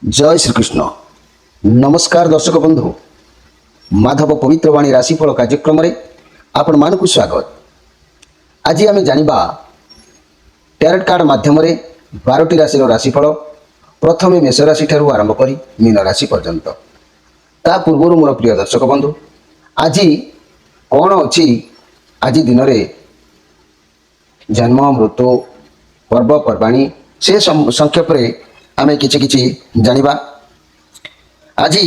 जय श्रीकृष्ण। नमस्कार दर्शक बंधु, माधव पवित्रवाणी राशिफल कार्यक्रम रे आपण मानकु स्वागत। आज आम जानिबा टैरोट कार्ड माध्यम रे 12टी राशि राशिफल, प्रथमे मेष राशि ठारू आरंभ करी मीन राशि पर्यंत। ता पूर्व मोर प्रिय दर्शक बंधु, आज कौन अच्छी आज दिन में जन्म मृत्यु पर्वपर्वाणी से संक्षेप में आम कि जानिबा। आज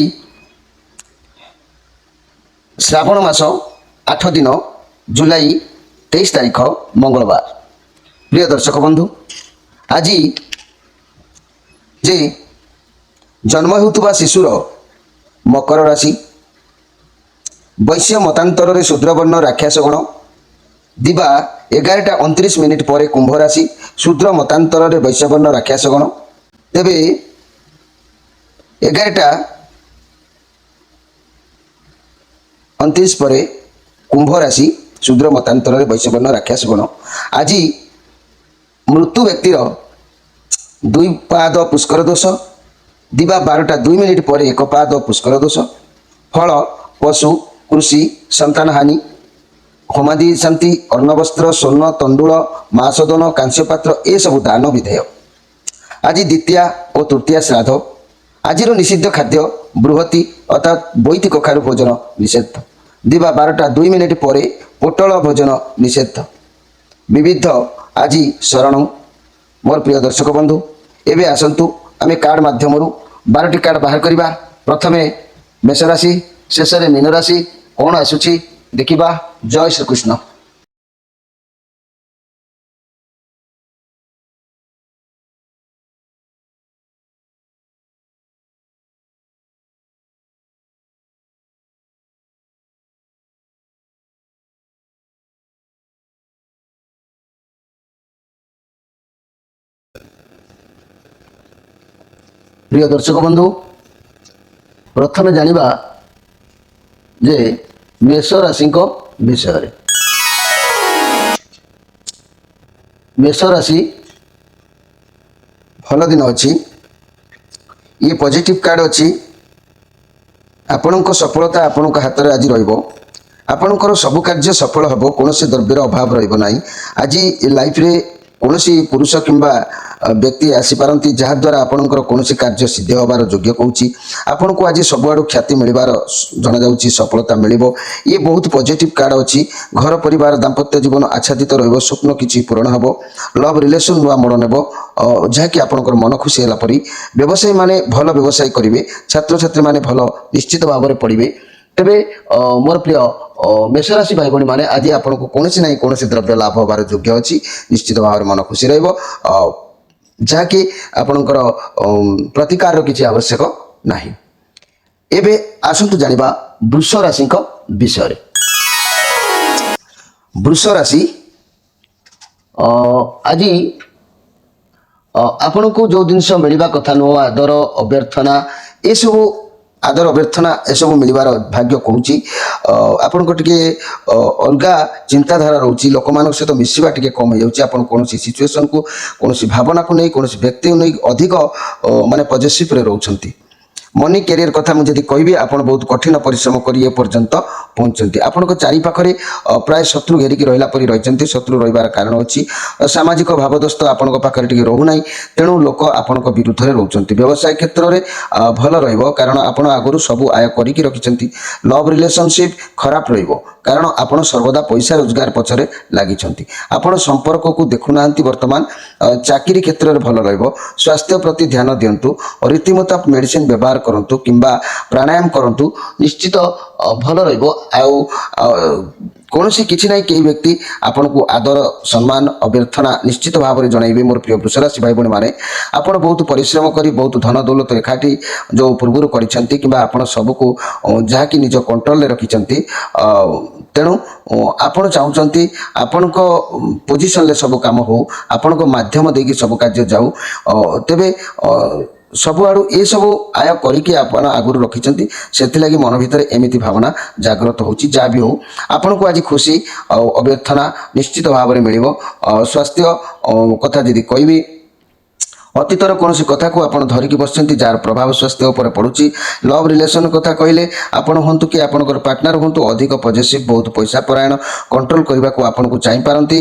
श्रावण मास 8 दिन जुलाई 23 तारीख मंगलवार। प्रिय दर्शक बंधु, आज जे जन्म होता शिशुर मकर राशि, वैश्य मतांतर शूद्रवर्ण राक्षस गण, दिवा 11:29 पर कुंभ राशि, शूद्र मतांतर वैश्यवर्ण राक्षस गण, तेबे 11:29 पर कुंभ राशि, शूद्र मतांतर वैश्यवर्ण राक्षस गण। आज मृत्यु व्यक्तिर 2 पाद पुष्कर दोष, दिवा 12:02 पर 1 पाद पुष्कर दोष, फल पशु कृषि संतान हानि, होमादि शांति, अर्णवस्त्र स्वर्ण तंडुल मासदन कांस्यपात्र ए सब दान विधेय। आज द्वितीया और तृतीया श्राद्ध। आज निषिद्ध खाद्य बृहति अर्थात बैठी कखारु भोजन निषेध। दिवा 12:02 पर पोटल भोजन निषेध। विविध आज शरण। मोर प्रिय दर्शक बंधु, एवं आसतु आम कार्ड माध्यम 12टी कार्ड बाहर करवा। प्रथमे मेष राशि, शेष में मीन राशि कौन आसुची देखिबा। जय श्रीकृष्ण। प्रिय दर्शक बंधु, प्रथमे जानिबा जे मेष राशि विषय। मेष राशि भल दिन अच्छी, ये पॉजिटिव कार्ड अच्छी। आपणक सफलता आपणक हाथ में आज रहिबो। आपणकर सब कार्य सफल हम, कौन से द्रव्यर अभाव रही। आज लाइफ रे कौन पुरुष किंबा व्यक्ति आसीपारती जहाद्वारा आपणकर कौन कार्य सिद्ध होबार योग्य कहूँ। आपन को आज सबुआड़ ख्याति मिलबार जना जाउची, सफलता मिलिबो। ये बहुत पॉजिटिव कार्ड अच्छी। घर परिवार दाम्पत्य जीवन आच्छादित रहिबो, स्वप्न किछि पूरण हबो, लव रिलेशन नुआ मोड़ नेबो, जहाँकि आपणकर मन खुशी होला परी। व्यवसायी माने भल व्यवसाय करिवे, छात्र छात्री माने भल निश्चित भाव में पढ़िबे। तेबे मोर प्रिय मेष राशि भाई भणी माने आज आपको कौन ना कौन द्रव्य लाभ होबार योग्य अच्छी। निश्चित भाव में मन खुशी रहिबो, जहाँकि आपणकर प्रतिकार किसी आवश्यक नहीं। एबे आसंतु जानिबा वृष राशि विषय। वृष राशि आज आपन को जो जिनस मिलवा कथा नुह, आदर अभ्यर्थना ये सब, आदर अभ्यर्थना एसबू मिलबार भाग्य कहूँ। आपण को टिके अलगा चिंताधारा रोचे, लोक मान सहित मिसवा टिके कम हो जाए। आप कौन सिचुएशन को, कौन भावना को नहीं, कौन व्यक्ति को नहीं अधिक माने पॉजिटिव रे रोचंती। मनी कैरियर कथा मुझे कहि, आप बहुत कठिन परिश्रम कर ये पर्यंत पहुंचती। आपण चारि पाखरे प्राय शत्रु घेरिकी रहिला परि रहिचंती। शत्रु रहिबार कारण अछि सामाजिक भावदस्त आपण पाखरे टिके रहू नाही, तेणु लोक आपण विरुद्ध रे रहउचंती। व्यवसाय क्षेत्र रे भल रहिबो, कारण आपण आगुरु सब आय करिकी रखिचंती। लव रिलेशनशिप खराब रहिबो, कारण आपण सर्वदा पैसा रोजगार पछरे लागिचंती। आपण संपर्क को देखु नांती। वर्तमान चाकरी क्षेत्र रे भल रहिबो। स्वास्थ्य प्रति ध्यान दियंतु, रीतिमत मेडिसिन व्यवहार करंतु किंबा प्राणायाम करंतु, निश्चित भल रहिबो। आउ कौन किसी ना कई व्यक्ति आपन को आदर सम्मान अभ्यर्थना निश्चित भाव में जनइबे। मोर प्रिय वृष राशि भाई भणी माने आपन बहुत परिश्रम करी बहुत धन दौलत एकाठी जो पूर्व करिसेंती किंबा आपन सबको जहाँकि निज कंट्रोल रे रखिसेंती। तेणु आपन चाहूचंती आपण को पोजीशन ले सब काम हो, आपण को माध्यम देकी सब कार्य जाऊ। तेबे सबुआड़ू ये सब आय करके आगुरी रखिंट से मन भितर एमती भावना जागृत होची। जहाँ भी हो आपन को आज खुशी अभ्यर्थना निश्चित भाव में मिल। स्वास्थ्य कथा जी कहि ଅତୀତର କୌଣସି କଥାକୁ ଆପଣ ଧରିକି ବସିଛନ୍ତି ଯାହାର ପ୍ରଭାବ ସ୍ୱାସ୍ଥ୍ୟ ଉପରେ ପଡ଼ୁଛି। ଲଭ୍ ରିଲେସନ୍ କଥା କହିଲେ ଆପଣ ହୁଅନ୍ତୁ କି ଆପଣଙ୍କର ପାର୍ଟନର ହୁଅନ୍ତୁ ଅଧିକ ପଜେସିଭ୍, ବହୁତ ପଇସା ପରାୟଣ, କଣ୍ଟ୍ରୋଲ କରିବାକୁ ଆପଣଙ୍କୁ ଚାହିଁପାରନ୍ତି,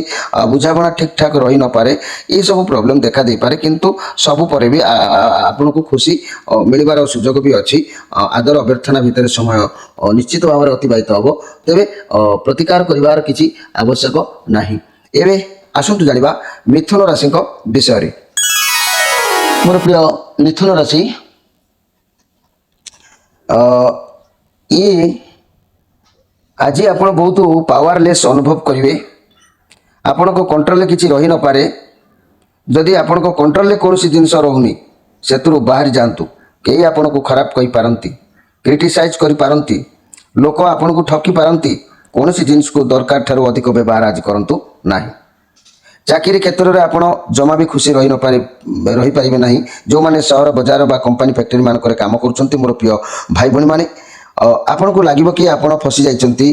ବୁଝାମଣା ଠିକ୍ ଠାକ୍ ରହିନପାରେ, ଏସବୁ ପ୍ରୋବ୍ଲେମ୍ ଦେଖା ଦେଇପାରେ। କିନ୍ତୁ ସବୁ ପରେ ବି ଆପଣଙ୍କୁ ଖୁସି ମିଳିବାର ସୁଯୋଗ ବି ଅଛି। ଆଦର ଅଭ୍ୟର୍ଥନା ଭିତରେ ସମୟ ନିଶ୍ଚିତ ଭାବରେ ଅତିବାହିତ ହେବ। ତେବେ ପ୍ରତିକାର କରିବାର କିଛି ଆବଶ୍ୟକ ନାହିଁ। ଏବେ ଆସନ୍ତୁ ଜାଣିବା ମିଥୁନ ରାଶିଙ୍କ ବିଷୟରେ। ମୋର ପ୍ରିୟ ମିଥୁନ ରାଶି, ଇଏ ଆଜି ଆପଣ ବହୁତ ପାୱାରଲେସ୍ ଅନୁଭବ କରିବେ। ଆପଣଙ୍କ କଣ୍ଟ୍ରୋଲରେ କିଛି ରହିନପାରେ। ଯଦି ଆପଣଙ୍କ କଣ୍ଟ୍ରୋଲରେ କୌଣସି ଜିନିଷ ରହୁନି ସେଥିରୁ ବାହାରି ଯାଆନ୍ତୁ। କେହି ଆପଣଙ୍କୁ ଖରାପ କହିପାରନ୍ତି, କ୍ରିଟିସାଇଜ୍ କରିପାରନ୍ତି, ଲୋକ ଆପଣଙ୍କୁ ଠକି ପାରନ୍ତି। କୌଣସି ଜିନିଷକୁ ଦରକାର ଠାରୁ ଅଧିକ ବ୍ୟବହାର ଆଜି କରନ୍ତୁ ନାହିଁ। ଚାକିରି କ୍ଷେତ୍ରରେ ଆପଣ ଜମା ବି ଖୁସି ରହିପାରିବେ ନାହିଁ। ଯେଉଁମାନେ ସହର ବଜାର ବା କମ୍ପାନୀ ଫ୍ୟାକ୍ଟରୀ ମାନଙ୍କରେ କାମ କରୁଛନ୍ତି ମୋର ପ୍ରିୟ ଭାଇ ଭଉଣୀମାନେ, ଆପଣଙ୍କୁ ଲାଗିବ କି ଆପଣ ଫସି ଯାଇଛନ୍ତି।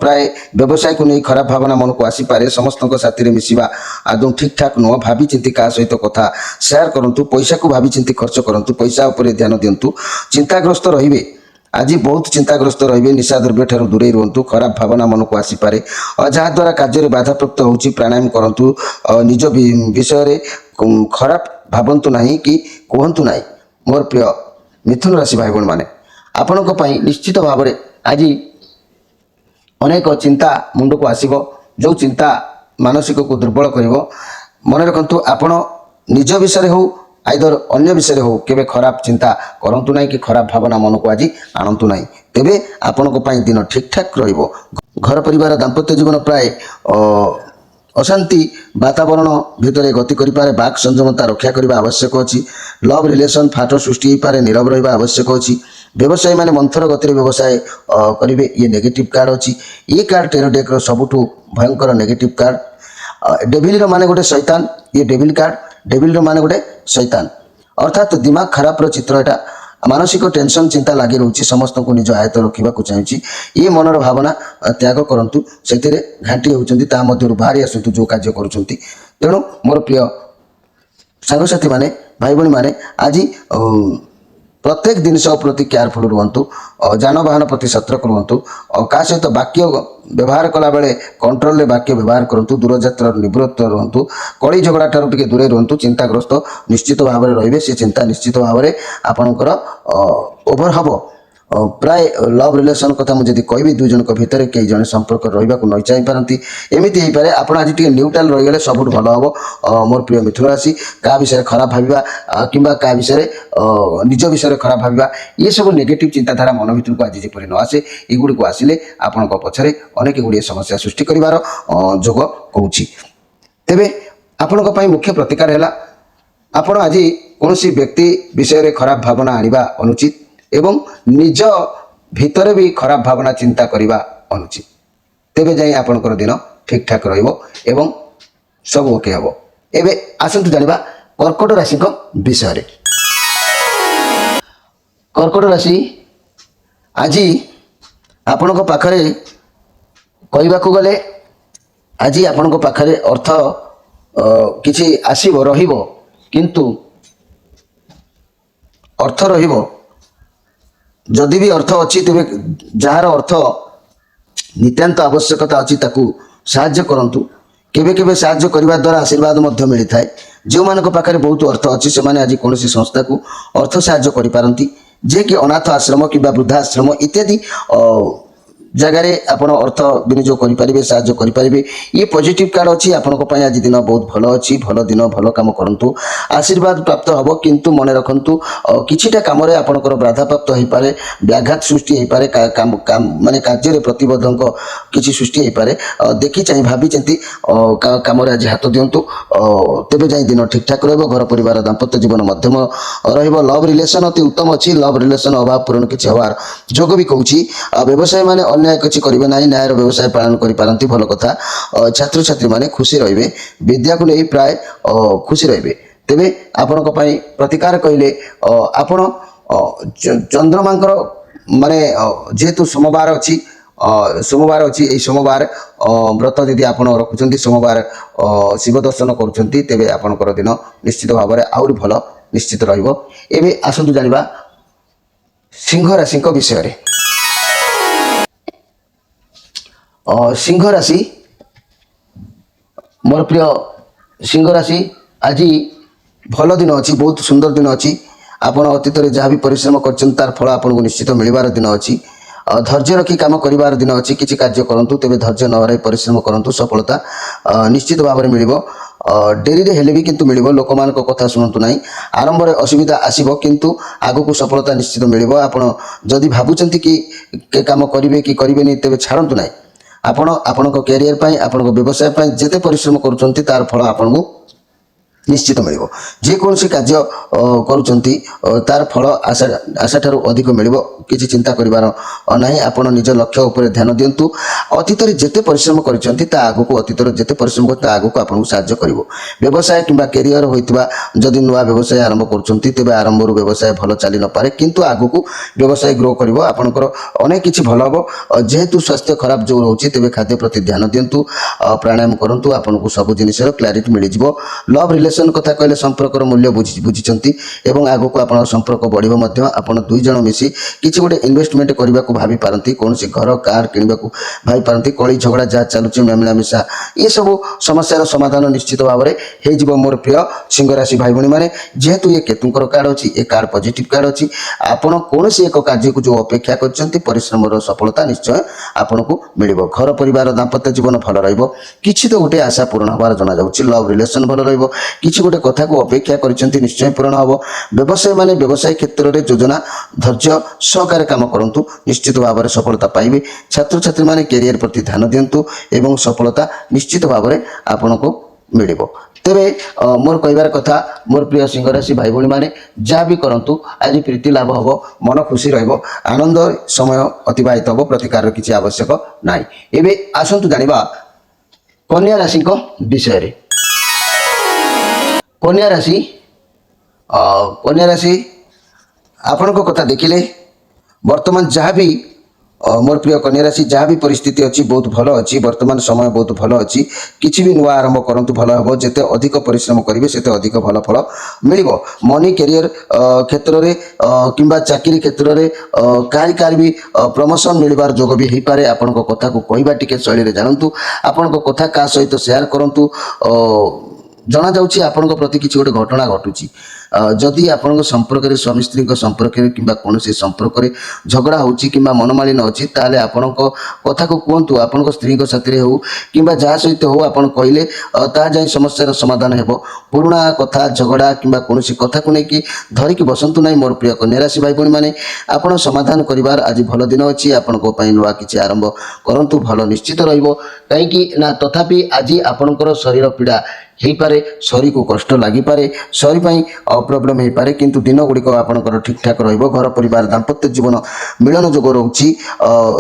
ପ୍ରାୟ ବ୍ୟବସାୟକୁ ନେଇ ଖରାପ ଭାବନା ମନକୁ ଆସିପାରେ। ସମସ୍ତଙ୍କ ସାଥିରେ ମିଶିବା ଆଦୌ ଠିକ୍ ଠାକ୍ ନୁହଁ। ଭାବିଚିନ୍ତି କାହା ସହିତ କଥା ସେୟାର କରନ୍ତୁ। ପଇସାକୁ ଭାବିଚିନ୍ତି ଖର୍ଚ୍ଚ କରନ୍ତୁ। ପଇସା ଉପରେ ଧ୍ୟାନ ଦିଅନ୍ତୁ। ଚିନ୍ତାଗ୍ରସ୍ତ ରହିବେ। ଆଜି ବହୁତ ଚିନ୍ତାଗ୍ରସ୍ତ ରହିବେ। ନିଶା ଦ୍ରବ୍ୟ ଠାରୁ ଦୂରେଇ ରୁହନ୍ତୁ। ଖରାପ ଭାବନା ମନକୁ ଆସିପାରେ ଯାହାଦ୍ୱାରା କାର୍ଯ୍ୟରେ ବାଧାପ୍ରାପ୍ତ ହେଉଛି। ପ୍ରାଣାୟାମ କରନ୍ତୁ। ନିଜ ବିଷୟରେ ଖରାପ ଭାବନ୍ତୁ ନାହିଁ କି କୁହନ୍ତୁ ନାହିଁ। ମୋର ପ୍ରିୟ ମିଥୁନ ରାଶି ଭାଇ ଭଉଣୀମାନେ, ଆପଣଙ୍କ ପାଇଁ ନିଶ୍ଚିତ ଭାବରେ ଆଜି ଅନେକ ଚିନ୍ତା ମୁଣ୍ଡକୁ ଆସିବ, ଯେଉଁ ଚିନ୍ତା ମାନସିକକୁ ଦୁର୍ବଳ କରିବ। ମନେ ରଖନ୍ତୁ, ଆପଣ ନିଜ ବିଷୟରେ ହେଉ ଆଇଦର ଅନ୍ୟ ବିଷୟରେ ହେଉ କେବେ ଖରାପ ଚିନ୍ତା କରନ୍ତୁ ନାହିଁ କି ଖରାପ ଭାବନା ମନକୁ ଆଜି ଆଣନ୍ତୁ ନାହିଁ। ତେବେ ଆପଣଙ୍କ ପାଇଁ ଦିନ ଠିକ୍ ଠାକ୍ ରହିବ। ଘର ପରିବାର ଦାମ୍ପତ୍ୟ ଜୀବନ ପ୍ରାୟ ଅଶାନ୍ତି ବାତାବରଣ ଭିତରେ ଗତି କରିପାରେ। ବାକ୍ ସଂଯମତା ରକ୍ଷା କରିବା ଆବଶ୍ୟକ ଅଛି। ଲଭ୍ ରିଲେସନ୍ ଫାଟ ସୃଷ୍ଟି ହୋଇପାରେ। ନୀରବ ରହିବା ଆବଶ୍ୟକ ଅଛି। ବ୍ୟବସାୟୀମାନେ ମନ୍ଥର ଗତିରେ ବ୍ୟବସାୟ କରିବେ। ଇଏ ନେଗେଟିଭ୍ କାର୍ଡ଼ ଅଛି। ଇଏ କାର୍ଡ଼ ଟେରୋ ଡେକ୍ର ସବୁଠୁ ଭୟଙ୍କର ନେଗେଟିଭ୍ କାର୍ଡ଼। ଡେଭିଲର ମାନେ ଗୋଟେ ଶୈତାନ। ଇଏ ଡେଭିଲ କାର୍ଡ଼। ଡେଭିଲର ମାନେ ଗୋଟେ ଶୈତାନ, ଅର୍ଥାତ୍ ଦିମାଗ ଖରାପର ଚିତ୍ର ଏଟା। ମାନସିକ ଟେନସନ୍ ଚିନ୍ତା ଲାଗି ରହୁଛି। ସମସ୍ତଙ୍କୁ ନିଜ ଆୟତ ରଖିବାକୁ ଚାହୁଁଛି। ଇଏ ମନର ଭାବନା ତ୍ୟାଗ କରନ୍ତୁ। ସେଥିରେ ଘାଣ୍ଟି ହେଉଛନ୍ତି, ତା ମଧ୍ୟରୁ ବାହାରି ଆସନ୍ତୁ ଯେଉଁ କାର୍ଯ୍ୟ କରୁଛନ୍ତି। ତେଣୁ ମୋର ପ୍ରିୟ ସାଙ୍ଗସାଥୀମାନେ, ଭାଇ ଭଉଣୀମାନେ, ଆଜି ପ୍ରତ୍ୟେକ ଜିନିଷ ପ୍ରତି କେୟାରଫୁଲ୍ ରୁହନ୍ତୁ। ଯାନବାହନ ପ୍ରତି ସତର୍କ ରୁହନ୍ତୁ। କାହା ସହିତ ବାକ୍ୟ ବ୍ୟବହାର କଲାବେଳେ କଣ୍ଟ୍ରୋଲରେ ବାକ୍ୟ ବ୍ୟବହାର କରନ୍ତୁ। ଦୂରଯାତ୍ରାରୁ ନିବୃତ୍ତ ରୁହନ୍ତୁ। କଳି ଝଗଡ଼ା ଠାରୁ ଟିକେ ଦୂରେଇ ରୁହନ୍ତୁ। ଚିନ୍ତାଗ୍ରସ୍ତ ନିଶ୍ଚିତ ଭାବରେ ରହିବେ। ସେ ଚିନ୍ତା ନିଶ୍ଚିତ ଭାବରେ ଆପଣଙ୍କର ଓଭର ହେବ। ପ୍ରାୟ ଲଭ୍ ରିଲେସନ୍ କଥା ମୁଁ ଯଦି କହିବି, ଦୁଇ ଜଣଙ୍କ ଭିତରେ କେହି ଜଣେ ସମ୍ପର୍କ ରହିବାକୁ ନ ଚାହିଁପାରନ୍ତି। ଏମିତି ହେଇପାରେ। ଆପଣ ଆଜି ଟିକେ ନ୍ୟୁଟ୍ରାଲ୍ ରହିଗଲେ ସବୁଠୁ ଭଲ ହେବ। ମୋର ପ୍ରିୟ ମିଥୁନ ରାଶି, କାହା ବିଷୟରେ ଖରାପ ଭାବିବା କିମ୍ବା କାହା ବିଷୟରେ ନିଜ ବିଷୟରେ ଖରାପ ଭାବିବା, ଏସବୁ ନେଗେଟିଭ୍ ଚିନ୍ତାଧାରା ମନ ଭିତରକୁ ଆଜି ଯେପରି ନ ଆସେ। ଏଗୁଡ଼ିକୁ ଆସିଲେ ଆପଣଙ୍କ ପଛରେ ଅନେକ ଗୁଡ଼ିଏ ସମସ୍ୟା ସୃଷ୍ଟି କରିବାର ଯୋଗ କହୁଛି। ତେବେ ଆପଣଙ୍କ ପାଇଁ ମୁଖ୍ୟ ପ୍ରତିକାର ହେଲା, ଆପଣ ଆଜି କୌଣସି ବ୍ୟକ୍ତି ବିଷୟରେ ଖରାପ ଭାବନା ଆଣିବା ଅନୁଚିତ ଏବଂ ନିଜ ଭିତରେ ବି ଖରାପ ଭାବନା ଚିନ୍ତା କରିବା ଅନୁଚିତ। ତେବେ ଯାଇ ଆପଣଙ୍କର ଦିନ ଠିକ୍ ଠାକ୍ ରହିବ ଏବଂ ସବୁ ଓକେ ହେବ। ଏବେ ଆସନ୍ତୁ ଜାଣିବା କର୍କଟ ରାଶିଙ୍କ ବିଷୟରେ। କର୍କଟ ରାଶି, ଆଜି ଆପଣଙ୍କ ପାଖରେ କହିବାକୁ ଗଲେ ଆଜି ଆପଣଙ୍କ ପାଖରେ ଅର୍ଥ କିଛି ଆସିବ, ରହିବ। କିନ୍ତୁ ଅର୍ଥ ରହିବ, ଯଦି ବି ଅର୍ଥ ଅଛି ତେବେ ଯାହାର ଅର୍ଥ ନିତାନ୍ତ ଆବଶ୍ୟକତା ଅଛି ତାକୁ ସାହାଯ୍ୟ କରନ୍ତୁ। କେବେ କେବେ ସାହାଯ୍ୟ କରିବା ଦ୍ୱାରା ଆଶୀର୍ବାଦ ମଧ୍ୟ ମିଳିଥାଏ। ଯେଉଁମାନଙ୍କ ପାଖରେ ବହୁତ ଅର୍ଥ ଅଛି ସେମାନେ ଆଜି କୌଣସି ସଂସ୍ଥାକୁ ଅର୍ଥ ସାହାଯ୍ୟ କରିପାରନ୍ତି, ଯିଏକି ଅନାଥ ଆଶ୍ରମ କିମ୍ବା ବୃଦ୍ଧାଶ୍ରମ ଇତ୍ୟାଦି ଜାଗାରେ ଆପଣ ଅର୍ଥ ବିନିଯୋଗ କରିପାରିବେ, ସାହାଯ୍ୟ କରିପାରିବେ। ଇଏ ପଜିଟିଭ୍ କାର୍ଡ଼ ଅଛି। ଆପଣଙ୍କ ପାଇଁ ଆଜି ଦିନ ବହୁତ ଭଲ ଅଛି। ଭଲ ଦିନ, ଭଲ କାମ କରନ୍ତୁ, ଆଶୀର୍ବାଦ ପ୍ରାପ୍ତ ହେବ। କିନ୍ତୁ ମନେ ରଖନ୍ତୁ, କିଛିଟା କାମରେ ଆପଣଙ୍କର ବାଧାପ୍ରାପ୍ତ ହୋଇପାରେ, ବ୍ୟାଘାତ ସୃଷ୍ଟି ହୋଇପାରେ, ମାନେ କାର୍ଯ୍ୟରେ ପ୍ରତିବନ୍ଧକ କିଛି ସୃଷ୍ଟି ହୋଇପାରେ। ଦେଖି ଚାହିଁ ଭାବିଚିନ୍ତି କାମରେ ଆଜି ହାତ ଦିଅନ୍ତୁ। ତେବେ ଯାଇ ଦିନ ଠିକ୍ ଠାକ୍ ରହିବ। ଘର ପରିବାର ଦାମ୍ପତ୍ୟ ଜୀବନ ମଧ୍ୟମ ରହିବ। ଲଭ୍ ରିଲେସନ୍ ଅତି ଉତ୍ତମ ଅଛି। ଲଭ୍ ରିଲେସନ୍ ଅଭାବ ପୂରଣ କିଛି ହେବାର ଯୋଗ ବି କହୁଛି। ବ୍ୟବସାୟୀମାନେ ଅନ୍ୟାୟ କିଛି କରିବେ ନାହିଁ, ନ୍ୟାୟର ବ୍ୟବସାୟ ପାଳନ କରିପାରନ୍ତି, ଭଲ କଥା। ଛାତ୍ରଛାତ୍ରୀମାନେ ଖୁସି ରହିବେ, ବିଦ୍ୟାକୁ ନେଇ ପ୍ରାୟ ଖୁସି ରହିବେ। ତେବେ ଆପଣଙ୍କ ପାଇଁ ପ୍ରତିକାର କହିଲେ ଆପଣ ଚନ୍ଦ୍ରମାଙ୍କର ମାନେ ଯେହେତୁ ସୋମବାର ଅଛି, सोमवार अच्छी यही सोमवार व्रत जदि आप रखुंट सोमवार शिव दर्शन करुँच तेज आपणकर दिन निश्चित भाव में आउरी भल निश्चित रही आसतु जाना सिंह राशि विषय रे। सिंह राशि मोर प्रिय सिंह राशि आज भल दिन अच्छी बहुत सुंदर दिन अच्छी आपण अतीत में जहाँ भी परिश्रम कर फल आपको निश्चित मिलबार दिन अच्छी धैर्य रखी काम कर दिन अच्छी किसी कार्य करूँ तेज धैर्य न हराई परिश्रम करूँ सफलता निश्चित भाव में मिल डेरी हेले भी किंतु मिल लोक मान कथा शुणु ना आरंभ में असुविधा आसब किंतु आग को सफलता निश्चित मिल आपड़ जदि भावुं कि काम करेंगे कि करेंगे तेज छाड़ू ना आपण आपण कैरियर आपण व्यवसाय जिते परिश्रम करुँच तार फल आपन को निश्चित मिल जेकोसी कार्य कर फल आशा ठारू अधिक मिल किसी चिंता करिवार ना आपण निज लक्ष्य उपर ध्यान दिंतु अतीत जिते परिश्रम करगू अतीत जिते परिश्रम कर आगू आपको साहाय्य कर व्यवसाय किंबा कैरियर होता जदि नुआ व्यवसाय आरंभ कर आरंभ व्यवसाय भल चली न पारे किंतु आगू व्यवसाय ग्रो कर आपंकर अनेक किसी भल हम जेहेतु स्वास्थ्य खराब जो रोचे तेज खाद्य प्रति ध्यान दिंतु प्राणायाम करूँ आपको सब जिनस क्लारिटी मिल जाव लव रिलेशन कथा कहले संपर्कर मूल्य बुझी एवं आगो को आप संपर्क बढ़ो आप दुई जन मिसी किसी गोटे इन्वेस्टमेंट करने को भावी पारती कौन घर कार किणवा को भावी पारती कली झगड़ा जहाँ चलुची मिलामिशा ये सब समस्यार समाधान निश्चित भाव में हो मोर प्रिय सिंह राशि भाई भाई मैंने जेहेतु ये केतुंकर कार्ड अच्छी ये कार्ड पॉजिटिव कार्ड अच्छी आपड़ कौन एक कार्य को जो अपेक्षा कर परिश्रम सफलता निश्चय आपन को मिल घर परिवार दाम्पत्य जीवन भल रही तो गोटे आशा पूर्ण हबार जना जाऊँगी लव रिलेशन भल किसी गोटे कथा को अपेक्षा कर निश्चय पूरण हम व्यवसाय माने व्यवसाय क्षेत्र में योजना धैर्य सहकार काम करूँ निश्चित भाव में सफलता पाइबे छात्र छात्री माने कैरियर प्रति ध्यान दिंतु एवं सफलता निश्चित भाव में आपन को मिल तेरे मोर कहबार कथा मोर प्रिय सिंह राशि भाई भाई मैंने जहाँ भी करूँ आज प्रीति लाभ हम मन खुशी आनंद समय अतिबाहित हम प्रतिकार किसी आवश्यक ना एवं आसतु जाना कन्या राशि विषय रे। कन्या राशि आपण को कथा देखिले वर्तमान जहाँ भी मोर प्रिय कन्या राशि जहाँ भी परिस्थिति अच्छी बहुत भल अच्छी वर्तमान समय बहुत भल अच्छी किसी भी नुआ आरंभ करूँ भल हम जिते अधिक परिश्रम करेंगे सेते अधिक भल फल मिल मनी कैरियर क्षेत्र में किंबा चाकरी क्षेत्र में कार भी प्रमोशन मिलबार जोग भी हो पारे आपण कथा को कहवा टिके शैली जानतु आपण कथा क्या सहित शेयर करूँ जना जाऊँगी आपण प्रति किसी गोटे घटना घटुची जदि आपण संपर्क में स्वामी स्त्री संपर्क में कि कौन संपर्क में झगड़ा होची कि मनमालिन अच्छी ताले आपण कथा को कहतु आपण स्त्री साथी हो कि जहाँ सहित हो आप कहले ता जाए समस्यार समाधान हो पुराणा कथा झगड़ा कि कौन कथा को लेकिन धरिकी बसंतु ना मोर प्रिय कन्या राशि भाई भाई मैंने आप समाधान करिवार आज भल दिन अच्छी आपण नुआ किसी आरंभ करूँ भल निश्चित रही तथापि आज आपणकर शरीर पीड़ा हो पारे शरीर को कष्ट लगिपारे शरीर प्रोब्लेम हो पारे किंतु दिन गुड़िक आपंकर ठीक ठाक घर परिवार दाम्पत्य जीवन मिलन जोग रोचे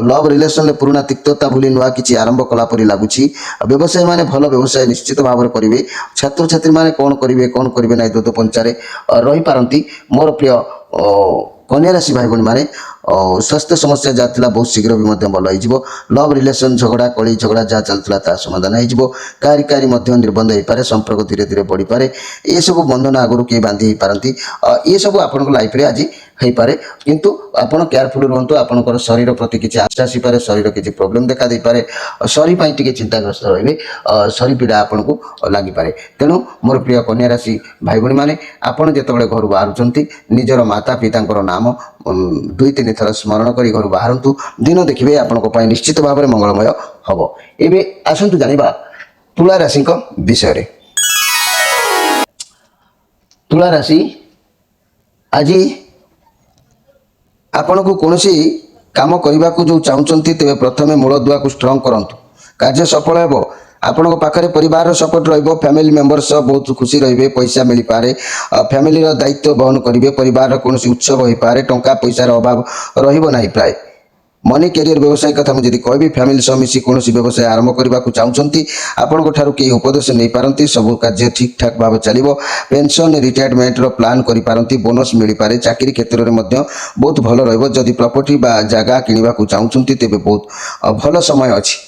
लव रिलेशन में पुराणा तिक्तता भूली नुआ किसी आरंभ कलापरी लगुच व्यवसायी माने भल व्यवसाय निश्चित भाव में करेंगे छात्र छात्री माने कौन करेंगे ना दो पंचारे रही पारती मोर प्रिय कन्या राशि भाई भाई मैंने स्वास्थ्य समस्या जहाँ था बहुत शीघ्र भी भल हो लव रिलेशन झगड़ा कली झगड़ा जहाँ चलता ता समाधान हो कारी कारी निर्बंध हो पारे संपर्क धीरे धीरे बढ़ी पारे ये सब बंधन आगुरी किए बांधि पारती ये सब आपण लाइफ रे आज हो पारे किंतु आपण केयरफुल रुहतु आपंकर शरीर प्रति किसी आशा आसीपे शरीर किसी प्रोब्लेम देखा दे पारे शरीर टी चिंताग्रस्त रही शरीर पीड़ा आपन को लगिपारे तेणु मोर प्रिय कन्या राशि भाई भाई मैंने आपड़ जिते घर बाहर निजर माता पिता नाम दुई तीन थर स्मरण कर घर बाहर दिन देखिए आपण निश्चित भाव में मंगलमय हम एवं आसतु जाना तुला राशि विषय रे। तुला राशि आज आपण को कौन काम करने को जो चाहते तेज प्रथम मूलदुआ को स्ट्रंग करूँ कार्य सफल हो आपण पाखे परिवार सपोर्ट रैमिली मेम्बर्स बहुत खुशी रे पैसा मिल पारे फैमिली दायित्व बहन करेंगे परिवार कौन उत्सव हो पारे टंका पैसार अभाव रही प्राय मनी कैरियर व्यवसाय कथा मुझे कहबी फैमिली सह मिसी कौन व्यवसाय आरंभ करने को चाहते आपंक कई उपदेश नहीं पारती सब कार्य ठीक ठाक भाव चलो पेंशन रिटायरमेंट प्लान करी बोनस मिल पारे चाकरी क्षेत्र में बहुत भल रही प्रॉपर्टी जगह किणवा चाहते तेज बहुत भल समय अच्छी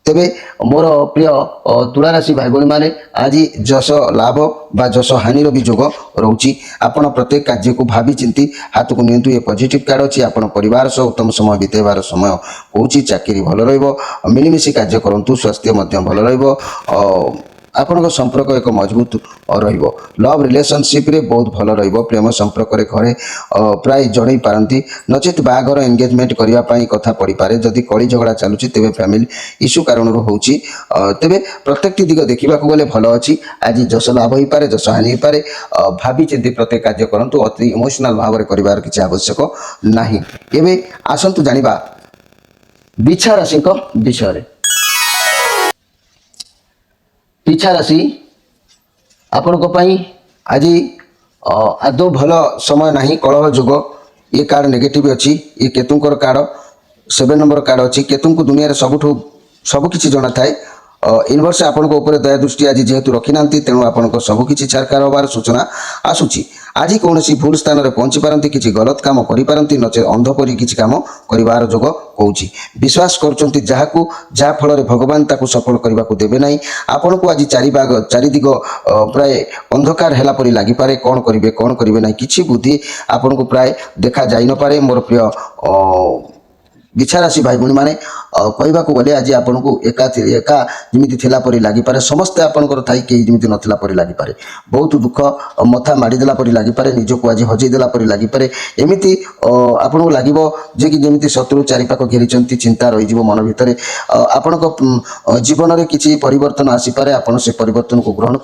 तेबे मोर प्रिय तुला राशि भाई भाई मैंने आज जस लाभ बा जस हानि भी जोग रोची आपण प्रत्येक कार्य को भावी चिंती हाथ को नियंतु ये पॉजिटिव कार्ड अच्छी आपण परिवार सह उत्तम समय बितेबार समय कौची चाकरी भल मिलमिशी कार्य करूँ स्वास्थ्य भल रही आपन संपर्क एक मजबूत लव रिलेशनशिप रे बहुत भल प्रेम संपर्क रे घरे प्राय जड़े पारती नचेत बाघर एंगेजमेंट करने कथा पड़ पारे जदि कली झगड़ा चलुची तेबे फैमिली इश्यू कारण होची तेबे प्रत्येक दिग देखा गले भल अच्छी आज जस लाभ हो पारे जस हानि हो पारे भावी चिंती प्रत्येक कार्य करूँ अति इमोशनाल भाव में कर किसी आवश्यक नहीं एवं आसतु जानिबा बिछा राशि विषय पिछा राशि आपण आज आदौ भल समय ना कलह जुग ये कार्ड नेगेटिव अच्छी ये केतुंकर कार्ड 7 नंबर कार्ड अच्छी केतु को दुनिया सबकि जना थाए यूनिवर्स आपण दया दृष्टि आज जेहेतु रखी ना तेणु आपण सबकि छारकार हबार सूचना आसूची आज कौन भूल स्थान में पहुंची पारती किसी गलत काम करें नचे अंधपरी किसी काम कर जोग कौन विश्वास करा फल भगवान ताकू सफल करने को देवे ना आपण को आज चारिदिग प्राय अंधकार है लगिपे कौन करेंगे ना कि बुद्धि आपण को प्राय देखा जा न पारे मोर प्रिय बिछा राशि भाई भाई मैंने कहवा गले आज आपन को एका जमी लगिपे समस्ते आपंकर थी कहीं जमी नाला लगिपे बहुत दुख मथा माड़देला लगिपे निजक आज हजेदेला लगिपे एमती आपन को लगे कि जमी शत्रु चारिपाख घेरी चिंता रही मन भितर आपण जीवन में किसी परिवर्तन आसीपे आपड़ से परिवर्तन को ग्रहण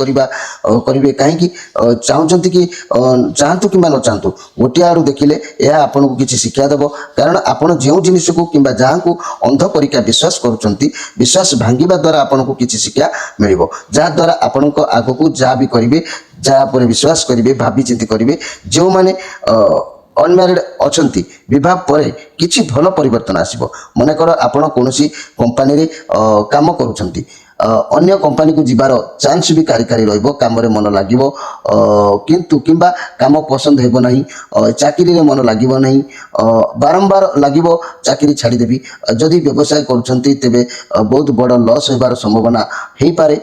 करेंगे कहीं चाहते कि चाहतु कि न चाहतु गोटे आड़ देखिले यह आपन को किसी शिक्षा देव कारण आपड़ जो जिनिस को कि जहाँ को अंध परीक्षा विश्वास करुँच विश्वास भांगा द्वारा आपन को किसी शिक्षा मिल जहाद्वारा आपण आग को जहाँ भी करेंगे जहाँ विश्वास करेंगे भावी चिंती करेंगे जो मैंने अनम्यारिड अच्छा विवाह पर किसी भल परिवर्तन आसब मनकर आपण कौन कंपानी रे काम करुँच अन्य कंपानी को जीवार चांस भी कारी रम मन लगे किंतु किंबा काम पसंद हो ना चाकरी मन लगे ना बारंबार लगे चाकरी छाड़देवी जदि व्यवसाय करें बहुत बड़ लॉस होबार संभावना हो पारे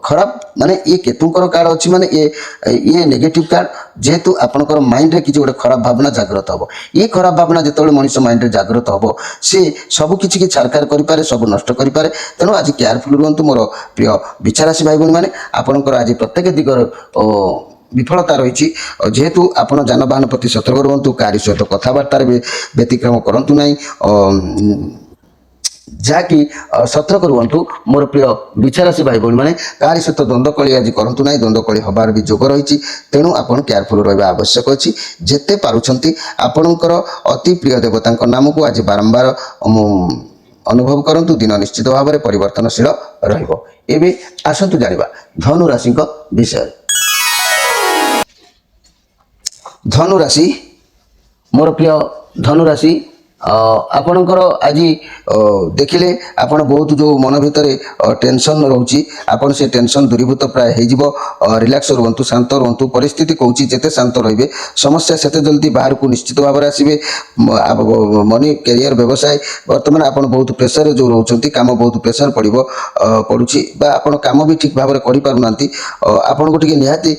खराब माने ये केतुंकर कार्ड अच्छी माने ये नेगेटिव कार्ड जेहेतु आपंकर माइंड रे किसी गोटे खराब भावना जागृत हम ये खराब भावना जो मनुष्य माइंड रे जागृत हम सी सब किसी छारखार करें सब नष्ट करें तेणु आज केयरफुल रुहतु मोर प्रिय बिछा राशि भाई भाई मैंने आपंकर आज प्रत्येक दिगर विफलता रही जेहेतु आप जानवाहन प्रति सतर्क रुहतु कारी सहित कथबार्ता व्यतिक्रम करूँ ना जहाँकि सतर्क रुहतु मोर प्रिय बिछा राशि भाई भाई मैंने कारी सहित द्वंद्वकली आज करूँ ना द्वंद्वकली हबार भी जोग रही तेणु आपन केयरफुल रहा आवश्यक अच्छी जिते पारुछंती आपणकर अति प्रिय देवता नाम को आज बारंबार अनुभव करंतु दिन निश्चित भाव में परिवर्तनशील रही आसतु जानिबा धनु राशि विषय धनु राशि मोर प्रिय धनु राशि आपणकर आज देखिले आपण बहुत जो मन भितर टेंशन रोची आपण से टेंशन दूरीभूत प्राय हो रिलैक्स रुहतु शांत रुहतु परिस्थिति कौच जिते शांत रे समस्या से जल्दी बाहर को निश्चित भाव में आसवे मनी कैरियर व्यवसाय बर्तमान आप बहुत प्रेसर जो रोच कम बहुत प्रेसर पड़ुची आपण कम भी ठीक भाव में कर आपन को निहाती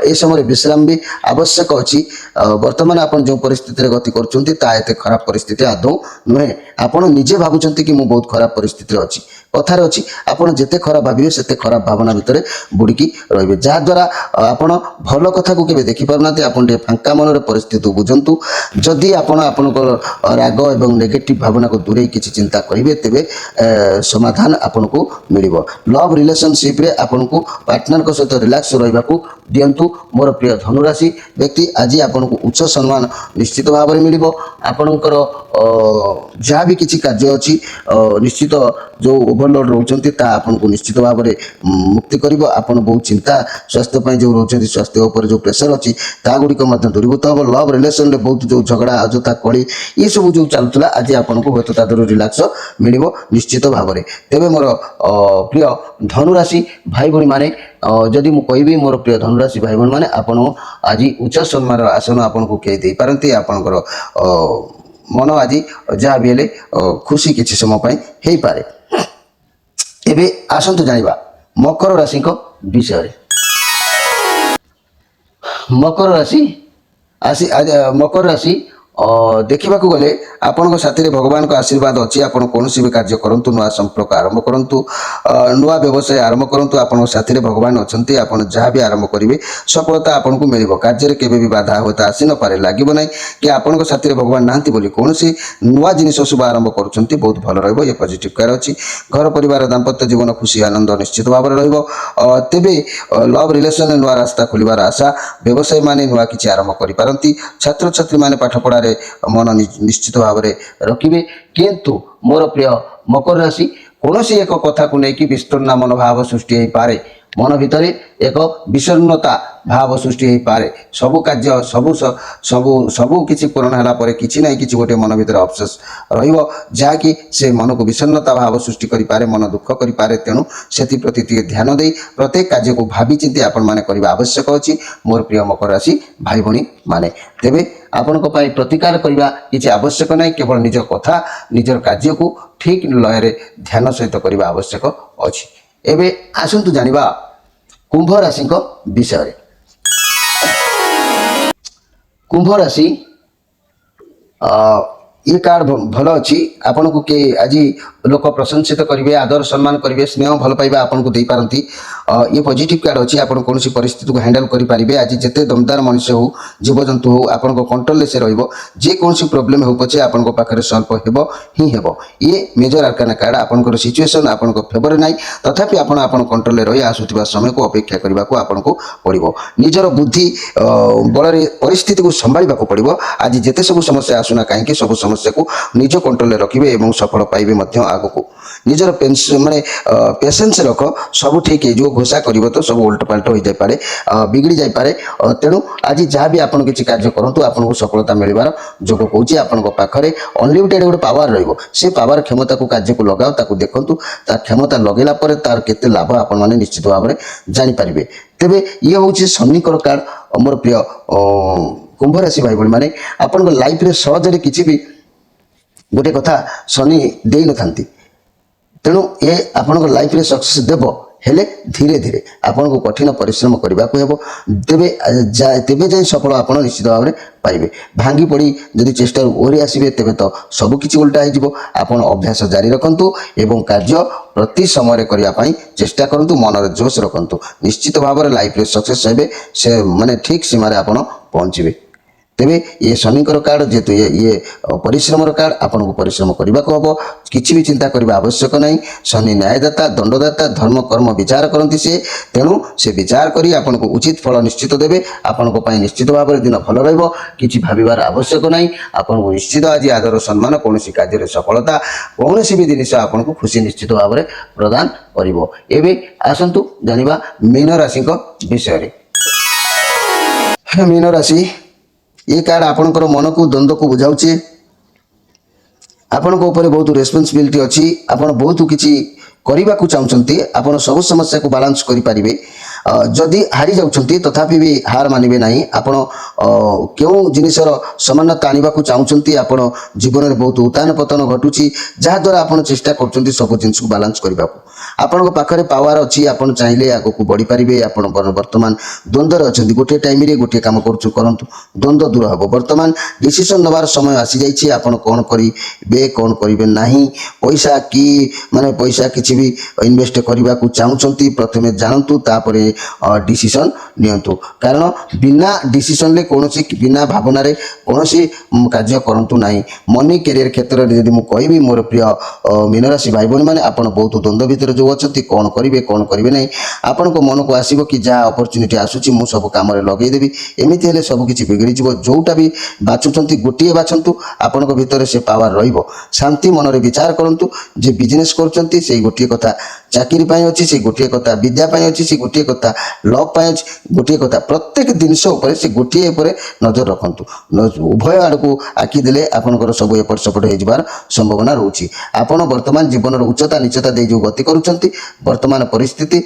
ए समय विश्राम भी आवश्यक अच्छी बर्तमान आप जो परिस्थिति गति करते खराब परिस्थिति आदौ नुहे आपण निजे भावुंट कि मुझे बहुत खराब परिस्थिति अच्छी कथार अच्छी आपड़ जिते खराब भावे से खराब भावना भितर बुड़की रे जहाद्वारा आपड़ भल कथा को केवे देखी पारना आपन फांका मन परिस्थिति बुझंतु जदि आपड़ आपनकर राग एवं नेगेटिव भावना को दूरे किसी चिंता करेंगे तेरे समाधान आपन को मिल लव रिलेशनशिप रे आपन को पार्टनर सहित रिलैक्स रहा दिंतु मोर प्रिय धनुराशि व्यक्ति आज आपन को उच्च सम्मान निश्चित भाव में मिल आपणकर जहाँ भी किसी कार्य अच्छी निश्चित जो ओभरलोड रोचंती ता आपन को निश्चित भाव में मुक्ति करिवो। आपन बहुत चिंता स्वास्थ्य ପାଇଁ जो रोचंती स्वास्थ्य ऊपर जो प्रेशर अच्छी ता गुडी को मध्य दूरीभूत हम। लव रिलेशन रे बहुत जो झगड़ा अजता कली ये सब जो चलुला आज आपन को होत ता दर रिलैक्स मिलिवो निश्चित भाव में। तेबे मोर प्रिय धनुराशि भाई भणी माने जदि मु कहबी मोर प्रिय धनुराशि भाई भणी माने आपन आज उच्च सम्मान आसन आपन को के दे पारंती। आपनकर मन आज जहाँ भी हेले खुशी किसी समय पाई हे पारे। एबे आसंतु जानिबा मकर राशि को विषय। मकर राशि आसी मकर राशि देखा गले आपण साथी भगवान का आशीर्वाद अच्छी। आपण कौन भी कार्य करंतु नुआ संपर्क आरंभ करंतु नुआ व्यवसाय आरंभ करंतु आपण साथी भगवान अच्छे। आपण जहाँ भी आरंभ करेंगे सफलता आपन को मिल कार्य केवे भी बाधा होता आसी न पारे लगे ना कि आपण साथी भगवान ना बोली कौन नुआ जिनिस शुभ आरंभ करुँच बहुत भल रही है पॉजिटिव कार अच्छी। घर परिवार दाम्पत्य जीवन खुशी आनंद निश्चित भाव में तेबे लव रिलेशन नुआ रास्ता खोलिबार आशा व्यवसायी माने नुआ किसी आरंभ करिपारंती। छात्र छात्री माने पाठ पढ़ा मन निश्चित भाव में रखिए। किंतु मोर प्रिय मकर राशि कौन एक कथा को लेकिन विस्तृर्ण मनोभाव सृष्टि हो पारे। मन भितर एक विषन्नता भाव सृष्टि हो पारे। सबु कार्य सबु सबु सबु किसी पूर्ण होला परे किछि नै किछि गोटे मन भितर अफसोस रहिबो जहाँकि से मन को विषन्नता भाव सृष्टि करि पारे मन दुख करि पारे। तेणु सेति प्रति ध्यान दे प्रत्येक कार्य को भावी चिंती आपण माने करबा आवश्यक अछि मोर प्रिय मकर राशि भाई भणी माने। तेबे आपण को पाई प्रतिकार करबा किछि आवश्यक नै केवल निज कथा निजर कार्य को ठीक लय रे ध्यान सहित करबा आवश्यक अछि। एबे आसंतु जानिबा कुंभ राशि को विषय। कुंभ राशि ये कार्ड भल अच्छी आपन को के आज लोक प्रशंसित करेंगे आदर सम्मान करेंगे स्नेह भल पाइबा आपन को दे पारंती। ये पॉजिटिव कार्ड अच्छी आपन कौन परिस्थिति को हैंडल करि पारिबे। आज जिते दमदार मनुष्य हो जीवजंतु हो आपन को कंट्रोल से रहिबो जे कौन प्रॉब्लम हो पछे आपन को पाखरे सॉल्व हेबो ही हेबो। ये मेजर आर्काना कार्ड आपन को सिचुएशन आपन को फेवर नाही तथापि आपन आपन कंट्रोल रे रहि आसुथिबा समय को अपेक्षा करबा को आपन को पड़िबो। निजर बुद्धि बल रे परिस्थिति को संभाळबा को पड़िबो। आज जेते सब समस्या आसुना काहे सब समस्या को निज कंट्रोल रखिए एवं सफल पाइबे मध्य आगो को निजर माने पेशेंस रख सब ठीक है। जो घोषा करिवो तो सब उल्ट पाल्ट हो जाय पारे बिगड़ी जाय पारे। तेणु आज जहाँ भी आपन किसी कार्य करंतु आपन को सफलता मिलबार जोग कहूची। आपन को पाखरे अनलिमिटेड गोटे पावर रहिबो से पावर क्षमता को कार्य को लगाओ ताकू देखंतु तार क्षमता लगेला परे तार केते लाभ आपन माने निश्चित भाव में जानि पारिबे। तेबे ये होची शनिकर कार्ड मोर प्रिय कुंभ राशि भाई बहन माने आपन को लाइफ रे सहज रे किछि भी गोटे कथा शनि दे न थांती। तेणु ये आपन लाइफ रे सक्सेस देव हेले धीरे धीरे आपन को कठिन परिश्रम करने को हेबो। तेबे जाए सफल आपन निश्चित भाव में पाइबे। भांगी पड़ी जदि चेष्टा ओरी आसबे तेबे तो सब किछि उल्टा हो। आपन अभ्यास जारी रखंतु एवं कार्य प्रति समय करने पाई चेष्टा करंतु मन रे जोश रखंतु निश्चित भाव में लाइफ रे सक्सेस हेबे से माने ठीक सीमार आपन पहुँचे। तेबे ये शनिकर कार्ड जेतु ये परिश्रम कार्ड आपन को परिश्रम करने को हम किसी भी चिंता करने आवश्यक नहीं। शनि न्यायदाता दंडदाता धर्म कर्म विचार करती से तेणु से विचार करी आपन को उचित फल निश्चित देवे। आपन को पाई निश्चित भाव में दिन भल रहिबो किछि भाबिबार आवश्यक नहीं। आपन को निश्चित आज आदर सम्मान कौन कार्य सफलता कौन भी जिनिस आपन को खुशी निश्चित भाव में प्रदान करिवो। एबे आसंतु जानिबा मीन राशि को विषय। मीन राशि ये कार्ड आपणकर मन को द्वंद्व को बुझाऊे। आपण ऊपर बहुत रेस्पॉन्सिबिलिटी अच्छी। आपण बहुत किसी करने को चाहते आपन सब समस्या को बालांस करें। जदि हारी जाउछंती तथापि भी हार मानिबे नहीं। आपण क्यों जिनिसर समानता आनिबा को चाहते आपण जीवन में बहुत उतान पतन घटुची जहाँ द्वारा आपण चेष्टा करछंती सब जिनिस को बालांस करबा को। आपण पाखरे पावर अच्छी आपण चाहिले आगो को बढ़ी पारिबे। आपण वर्तमान द्वंद्व अछंती गोटे टाइम रे गोटे काम करंतु द्वंद्व दूर हबो। वर्तमान डिसीजन नबार समय आसी जाइछि। आपण कोन करिबे कोन करिबे नाही पैसा की माने पैसा किछि भी इन्वेस्ट करबा को चाहछंती प्रथमे जानतु तापरे डिसीजन नियंतु। कारण बिना डिसीजन ले कोनोसी बिना भावना रे कोनोसी कार्य करंतु नाही। मनी करियर क्षेत्र रे यदि मु कहबी मोर प्रिय मीन राशि भाई बहन माने आपण बहुत द्वंद्व भितर ଯେଉଁ ଅଛନ୍ତି କ'ଣ କରିବେ ନାହିଁ ଆପଣଙ୍କ ମନକୁ ଆସିବ କି ଯାହା ଅପରଚ୍ୟୁନିଟି ଆସୁଛି ମୁଁ ସବୁ କାମରେ ଲଗେଇଦେବି। ଏମିତି ହେଲେ ସବୁ କିଛି ବିଗିଡ଼ିଯିବ। ଯେଉଁଟା ବି ବାଛୁଛନ୍ତି ଗୋଟିଏ ବାଛନ୍ତୁ, ଆପଣଙ୍କ ଭିତରେ ସେ ପାୱାର ରହିବ। ଶାନ୍ତି ମନରେ ବିଚାର କରନ୍ତୁ ଯେ ବିଜନେସ୍ କରୁଛନ୍ତି ସେଇ ଗୋଟିଏ କଥା ଚାକିରି ପାଇଁ ଅଛି, ସେଇ ଗୋଟିଏ କଥା ବିଦ୍ୟା ପାଇଁ ଅଛି, ସେ ଗୋଟିଏ କଥା ଲଭ୍ ପାଇଁ ଅଛି, ଗୋଟିଏ କଥା ପ୍ରତ୍ୟେକ ଜିନିଷ ଉପରେ ସେ ଗୋଟିଏ ଉପରେ ନଜର ରଖନ୍ତୁ। ଉଭୟ ଆଡ଼କୁ ଆଖି ଦେଲେ ଆପଣଙ୍କର ସବୁ ଏପଟ ସେପଟ ହୋଇଯିବାର ସମ୍ଭାବନା ରହୁଛି। ଆପଣ ବର୍ତ୍ତମାନ ଜୀବନର ଉଚ୍ଚତା ନିଚତା ଦେଇ ଯେଉଁ ଗତି କରୁଛନ୍ତି, ବର୍ତ୍ତମାନ ପରିସ୍ଥିତି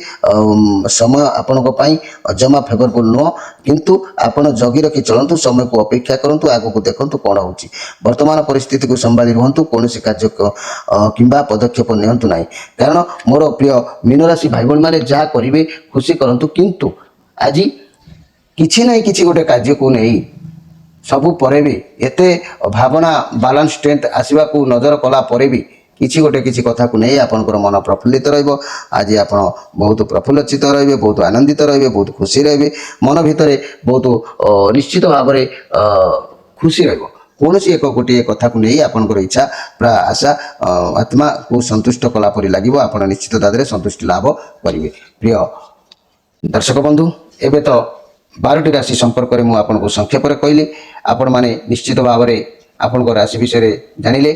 ସମୟ ଆପଣଙ୍କ ପାଇଁ ଜମା ଫେଭରବୁଲ୍ ନୁହଁ। କିନ୍ତୁ ଆପଣ ଜଗି ରଖି ଚଳନ୍ତୁ, ସମୟକୁ ଅପେକ୍ଷା କରନ୍ତୁ, ଆଗକୁ ଦେଖନ୍ତୁ କ'ଣ ହେଉଛି। ବର୍ତ୍ତମାନ ପରିସ୍ଥିତିକୁ ସମ୍ଭାଳି ରୁହନ୍ତୁ, କୌଣସି କାର୍ଯ୍ୟ କିମ୍ବା ପଦକ୍ଷେପ ନିଅନ୍ତୁ ନାହିଁ। କାରଣ ମୋର ପ୍ରିୟ ମୀନରାଶି ଭାଇ ଭଉଣୀମାନେ ଯାହା କରିବେ ଖୁସି କରନ୍ତୁ, କିନ୍ତୁ ଆଜି କିଛି ନାହିଁ କିଛି ଗୋଟେ କାର୍ଯ୍ୟକୁ ନେଇ ସବୁ ପରେ ବି ଏତେ ଭାବନା ବାଲାନ୍ସ ଷ୍ଟ୍ରେନ୍ଥ ଆସିବାକୁ ନଜର କଲା ପରେ ବି କିଛି କଥାକୁ ନେଇ ଆପଣଙ୍କର ମନ ପ୍ରଫୁଲ୍ଲିତ ରହିବ। ଆଜି ଆପଣ ବହୁତ ପ୍ରଫୁଲ୍ଲଚିତ ରହିବେ, ବହୁତ ଆନନ୍ଦିତ ରହିବେ, ବହୁତ ଖୁସି ରହିବେ। ମନ ଭିତରେ ବହୁତ ନିଶ୍ଚିତ ଭାବରେ ଖୁସି ରହିବ। କୌଣସି ଗୋଟିଏ କଥାକୁ ନେଇ ଆପଣଙ୍କର ଇଚ୍ଛା ପୁରା ଆଶା ଆତ୍ମାକୁ ସନ୍ତୁଷ୍ଟ କଲା ପରି ଲାଗିବ। ଆପଣ ନିଶ୍ଚିତ ତାଦେହରେ ସନ୍ତୁଷ୍ଟି ଲାଭ କରିବେ। ପ୍ରିୟ ଦର୍ଶକ ବନ୍ଧୁ, ଏବେ ତ 12ଟି ରାଶି ସମ୍ପର୍କରେ ମୁଁ ଆପଣଙ୍କୁ ସଂକ୍ଷେପରେ କହିଲି। ଆପଣମାନେ ନିଶ୍ଚିତ ଭାବରେ ଆପଣଙ୍କ ରାଶି ବିଷୟରେ ଜାଣିଲେ।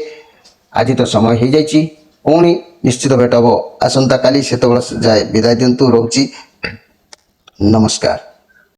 ଆଜି ତ ସମୟ ହେଇଯାଇଛି, ପୁଣି ନିଶ୍ଚିତ ଭେଟ ହେବ ଆସନ୍ତାକାଲି। ସେତେବେଳେ ଯାଏ ବିଦାୟ ଦିଅନ୍ତୁ। ରହୁଛି, ନମସ୍କାର।